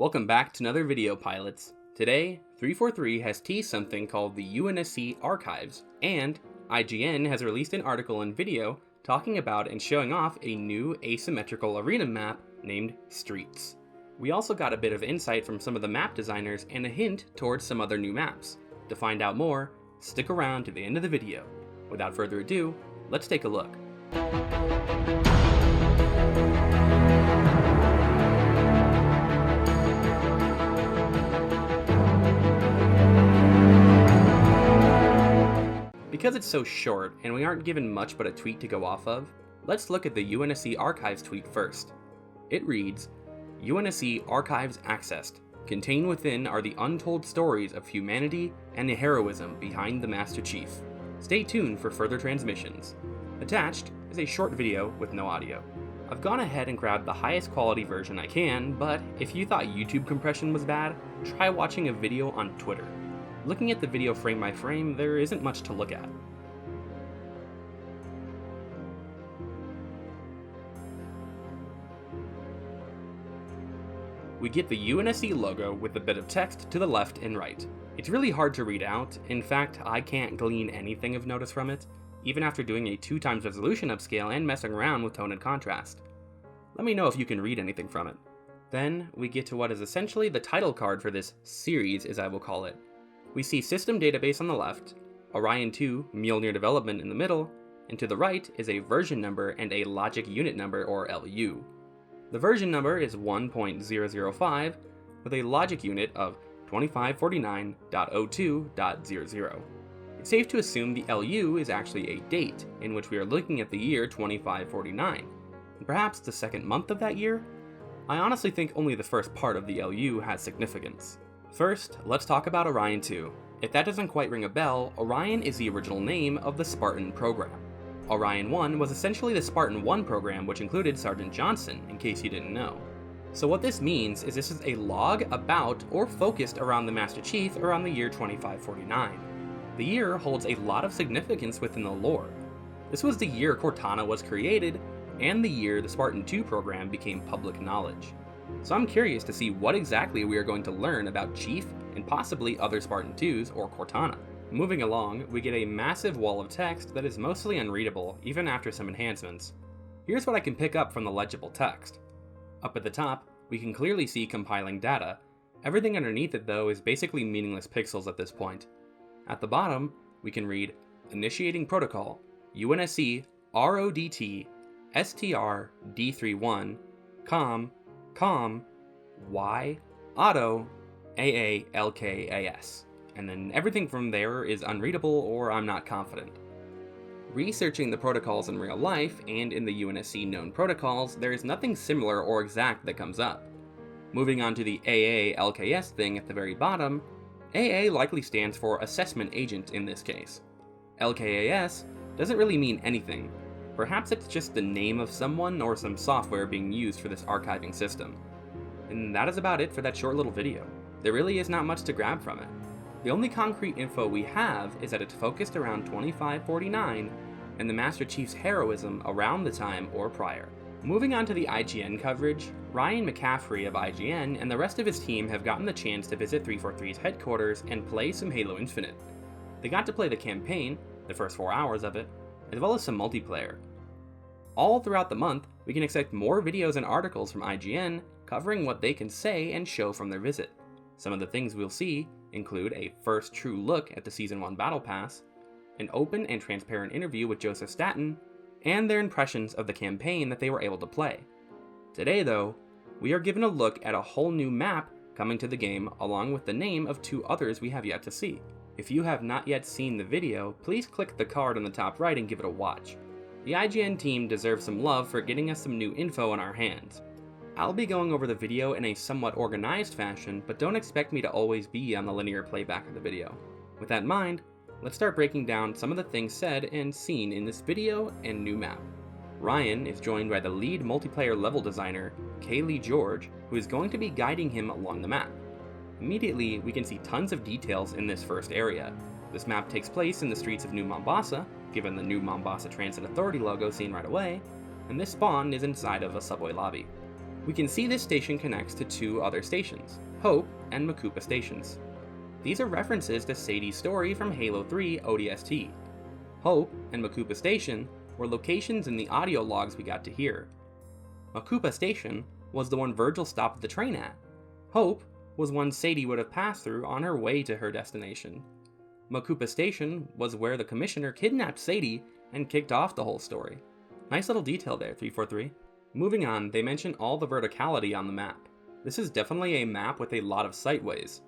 Welcome back to another video, pilots. Today, 343 has teased something called the UNSC Archives, and IGN has released an article and video talking about and showing off a new asymmetrical arena map named Streets. We also got a bit of insight from some of the map designers and a hint towards some other new maps. To find out more, stick around to the end of the video. Without further ado, let's take a look. Because it's so short and we aren't given much but a tweet to go off of, let's look at the UNSC Archives tweet first. It reads, UNSC Archives accessed. Contained within are the untold stories of humanity and the heroism behind the Master Chief. Stay tuned for further transmissions. Attached is a short video with no audio. I've gone ahead and grabbed the highest quality version I can, but if you thought YouTube compression was bad, try watching a video on Twitter. Looking at the video frame by frame, there isn't much to look at. We get the UNSC logo with a bit of text to the left and right. It's really hard to read out. In fact, I can't glean anything of notice from it, even after doing a 2x resolution upscale and messing around with tone and contrast. Let me know if you can read anything from it. Then, we get to what is essentially the title card for this series, as I will call it. We see System Database on the left, Orion 2 Mjolnir Development in the middle, and to the right is a version number and a logic unit number, or LU. The version number is 1.005, with a logic unit of 2549.02.00. It's safe to assume the LU is actually a date, in which we are looking at the year 2549, and perhaps the second month of that year? I honestly think only the first part of the LU has significance. First, let's talk about Orion 2. If that doesn't quite ring a bell, Orion is the original name of the Spartan program. Orion 1 was essentially the Spartan 1 program, which included Sergeant Johnson, in case you didn't know. So what this means is this is a log about or focused around the Master Chief around the year 2549. The year holds a lot of significance within the lore. This was the year Cortana was created, and the year the Spartan 2 program became public knowledge. So I'm curious to see what exactly we are going to learn about Chief and possibly other Spartan 2s or Cortana. Moving along, we get a massive wall of text that is mostly unreadable even after some enhancements. Here's what I can pick up from the legible text. Up at the top, we can clearly see compiling data. Everything underneath it though is basically meaningless pixels at this point. At the bottom, we can read Initiating Protocol, UNSC RODT STR D31 COM Y Auto AALKAS, and then everything from there is unreadable or I'm not confident. Researching the protocols in real life and in the UNSC known protocols, there is nothing similar or exact that comes up. Moving on to the AALKS thing at the very bottom, AA likely stands for Assessment Agent in this case. LKAS doesn't really mean anything. Perhaps it's just the name of someone or some software being used for this archiving system. And that is about it for that short little video. There really is not much to grab from it. The only concrete info we have is that it's focused around 2549 and the Master Chief's heroism around the time or prior. Moving on to the IGN coverage, Ryan McCaffrey of IGN and the rest of his team have gotten the chance to visit 343's headquarters and play some Halo Infinite. They got to play the campaign, the first 4 hours of it, as well as some multiplayer. All throughout the month, we can expect more videos and articles from IGN covering what they can say and show from their visit. Some of the things we'll see include a first true look at the Season 1 Battle Pass, an open and transparent interview with Joseph Staten, and their impressions of the campaign that they were able to play. Today though, we are given a look at a whole new map coming to the game along with the name of 2 others we have yet to see. If you have not yet seen the video, please click the card on the top right and give it a watch. The IGN team deserves some love for getting us some new info in our hands. I'll be going over the video in a somewhat organized fashion, but don't expect me to always be on the linear playback of the video. With that in mind, let's start breaking down some of the things said and seen in this video and new map. Ryan is joined by the lead multiplayer level designer, Kaylee George, who is going to be guiding him along the map. Immediately, we can see tons of details in this first area. This map takes place in the streets of New Mombasa, given the New Mombasa Transit Authority logo seen right away, and this spawn is inside of a subway lobby. We can see this station connects to two other stations, Hope and Makupa stations. These are references to Sadie's story from Halo 3 ODST. Hope and Makupa Station were locations in the audio logs we got to hear. Makupa Station was the one Virgil stopped the train at. Hope was one Sadie would have passed through on her way to her destination. Makupa Station was where the commissioner kidnapped Sadie and kicked off the whole story. Nice little detail there, 343. Moving on, they mention all the verticality on the map. This is definitely a map with a lot of sightways.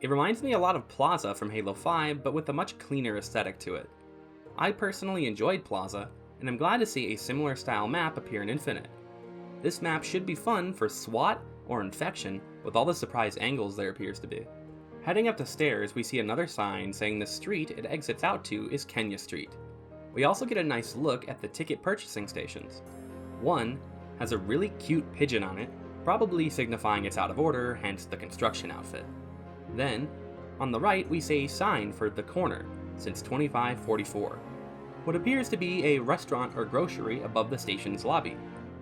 It reminds me a lot of Plaza from Halo 5, but with a much cleaner aesthetic to it. I personally enjoyed Plaza, and I'm glad to see a similar style map appear in Infinite. This map should be fun for SWAT or Infection, with all the surprise angles there appears to be. Heading up the stairs, we see another sign saying the street it exits out to is Kenya Street. We also get a nice look at the ticket purchasing stations. One has a really cute pigeon on it, probably signifying it's out of order, hence the construction outfit. Then, on the right, we see a sign for The Corner, since 2544. What appears to be a restaurant or grocery above the station's lobby.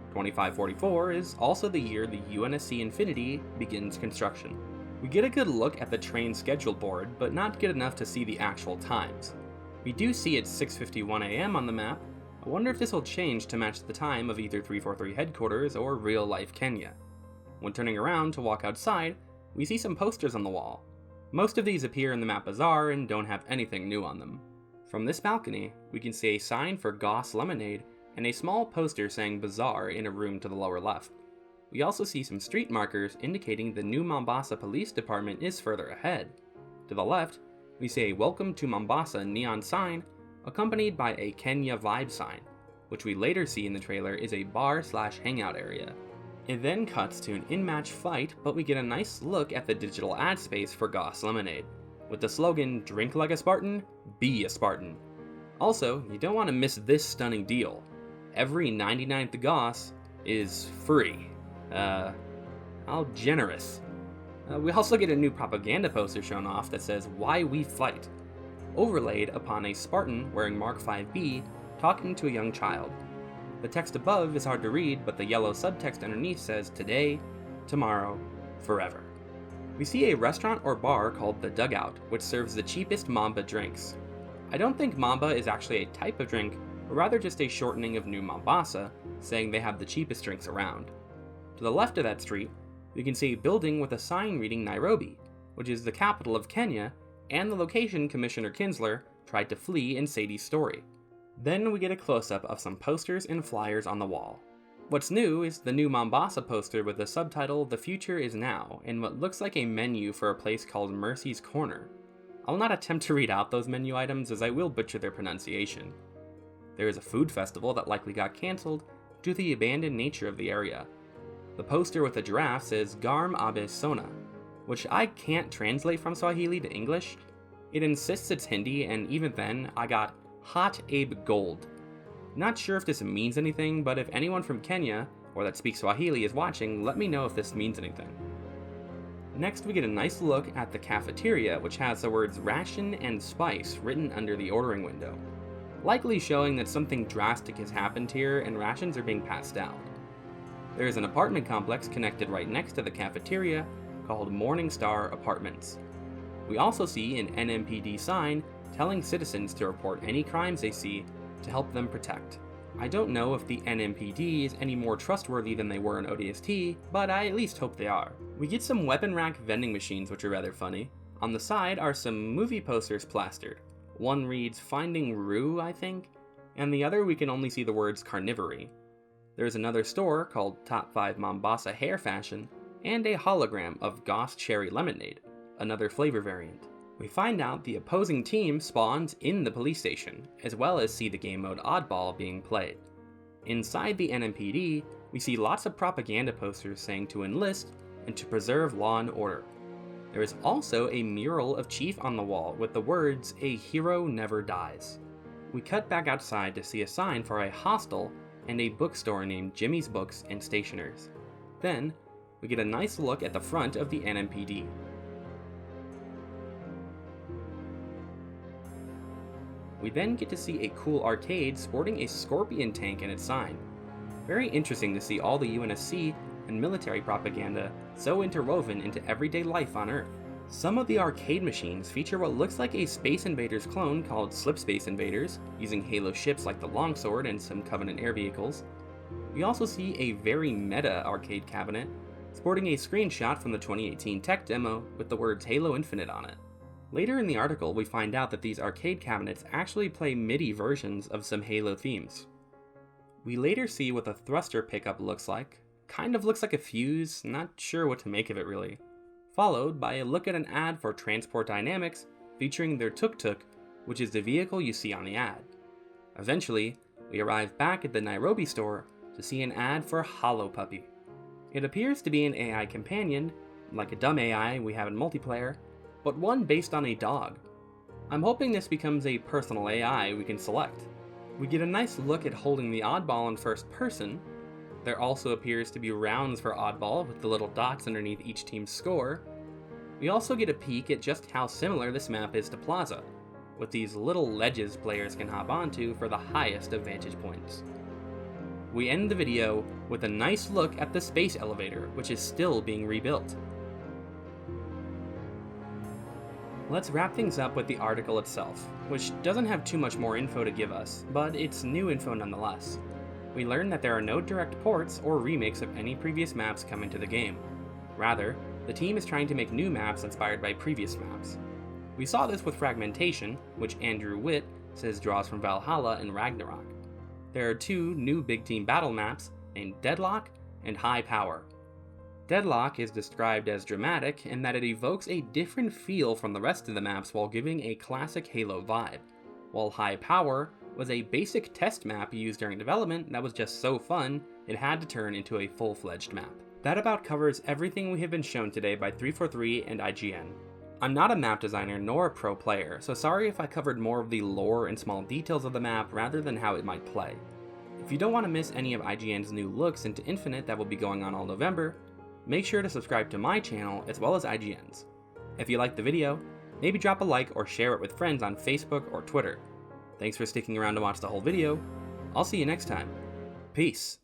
2544 is also the year the UNSC Infinity begins construction. We get a good look at the train schedule board, but not good enough to see the actual times. We do see it's 6:51 a.m. on the map. I wonder if this will change to match the time of either 343 headquarters or real-life Kenya. When turning around to walk outside, we see some posters on the wall. Most of these appear in the map bazaar and don't have anything new on them. From this balcony, we can see a sign for Goss Lemonade and a small poster saying Bazaar in a room to the lower left. We also see some street markers indicating the new Mombasa Police Department is further ahead. To the left, we see a Welcome to Mombasa neon sign, accompanied by a Kenya Vibe sign, which we later see in the trailer is a bar/hangout area. It then cuts to an in-match fight, but we get a nice look at the digital ad space for Goss Lemonade, with the slogan, "Drink like a Spartan, be a Spartan." Also, you don't want to miss this stunning deal. Every 99th Goss is free. How generous. We also get a new propaganda poster shown off that says, "Why We Fight," overlaid upon a Spartan wearing Mark 5B talking to a young child. The text above is hard to read, but the yellow subtext underneath says, "Today, tomorrow, forever." We see a restaurant or bar called The Dugout, which serves the cheapest Mamba drinks. I don't think Mamba is actually a type of drink, but rather just a shortening of New Mombasa, saying they have the cheapest drinks around. To the left of that street, we can see a building with a sign reading Nairobi, which is the capital of Kenya, and the location Commissioner Kinsler tried to flee in Sadie's story. Then we get a close-up of some posters and flyers on the wall. What's new is the new Mombasa poster with the subtitle "The Future is Now" and what looks like a menu for a place called Mercy's Corner. I'll not attempt to read out those menu items as I will butcher their pronunciation. There is a food festival that likely got cancelled due to the abandoned nature of the area. The poster with the giraffe says "Garm Abe Sona," which I can't translate from Swahili to English. It insists it's Hindi, and even then, I got Hot Abe Gold. Not sure if this means anything, but if anyone from Kenya, or that speaks Swahili, is watching, let me know if this means anything. Next, we get a nice look at the cafeteria, which has the words "ration" and "spice" written under the ordering window, likely showing that something drastic has happened here and rations are being passed out. There is an apartment complex connected right next to the cafeteria called Morning Star Apartments. We also see an NMPD sign telling citizens to report any crimes they see to help them protect. I don't know if the NMPD is any more trustworthy than they were in ODST, but I at least hope they are. We get some weapon rack vending machines, which are rather funny. On the side are some movie posters plastered. One reads "Finding Rue," I think, and the other we can only see the words "Carnivory." There is another store called Top 5 Mombasa Hair Fashion, and a hologram of Goss Cherry Lemonade, another flavor variant. We find out the opposing team spawns in the police station, as well as see the game mode Oddball being played. Inside the NMPD, we see lots of propaganda posters saying to enlist and to preserve law and order. There is also a mural of Chief on the wall with the words "A hero never dies." We cut back outside to see a sign for a hostel and a bookstore named Jimmy's Books and Stationers. Then, we get a nice look at the front of the NMPD. We then get to see a cool arcade sporting a scorpion tank in its sign. Very interesting to see all the UNSC and military propaganda so interwoven into everyday life on Earth. Some of the arcade machines feature what looks like a Space Invaders clone called Slip Space Invaders, using Halo ships like the Longsword and some Covenant air vehicles. We also see a very meta arcade cabinet, sporting a screenshot from the 2018 tech demo with the words Halo Infinite on it. Later in the article, we find out that these arcade cabinets actually play MIDI versions of some Halo themes. We later see what the thruster pickup looks like. Kind of looks like a fuse, not sure what to make of it really. Followed by a look at an ad for Transport Dynamics featuring their tuk-tuk, which is the vehicle you see on the ad. Eventually, we arrive back at the Nairobi store to see an ad for Hollow Puppy. It appears to be an AI companion, like a dumb AI we have in multiplayer, but one based on a dog. I'm hoping this becomes a personal AI we can select. We get a nice look at holding the oddball in first person. There also appears to be rounds for oddball with the little dots underneath each team's score. We also get a peek at just how similar this map is to Plaza, with these little ledges players can hop onto for the highest of vantage points. We end the video with a nice look at the space elevator, which is still being rebuilt. Let's wrap things up with the article itself, which doesn't have too much more info to give us, but it's new info nonetheless. We learn that there are no direct ports or remakes of any previous maps coming to the game. Rather, the team is trying to make new maps inspired by previous maps. We saw this with Fragmentation, which Andrew Witt says draws from Valhalla and Ragnarok. There are two new big team battle maps named Deadlock and High Power. Deadlock is described as dramatic in that it evokes a different feel from the rest of the maps while giving a classic Halo vibe, while High Power was a basic test map used during development that was just so fun it had to turn into a full-fledged map. That about covers everything we have been shown today by 343 and IGN. I'm not a map designer nor a pro player, so sorry if I covered more of the lore and small details of the map rather than how it might play. If you don't want to miss any of IGN's new looks into Infinite that will be going on all November, make sure to subscribe to my channel as well as IGN's. If you liked the video, maybe drop a like or share it with friends on Facebook or Twitter. Thanks for sticking around to watch the whole video. I'll see you next time. Peace.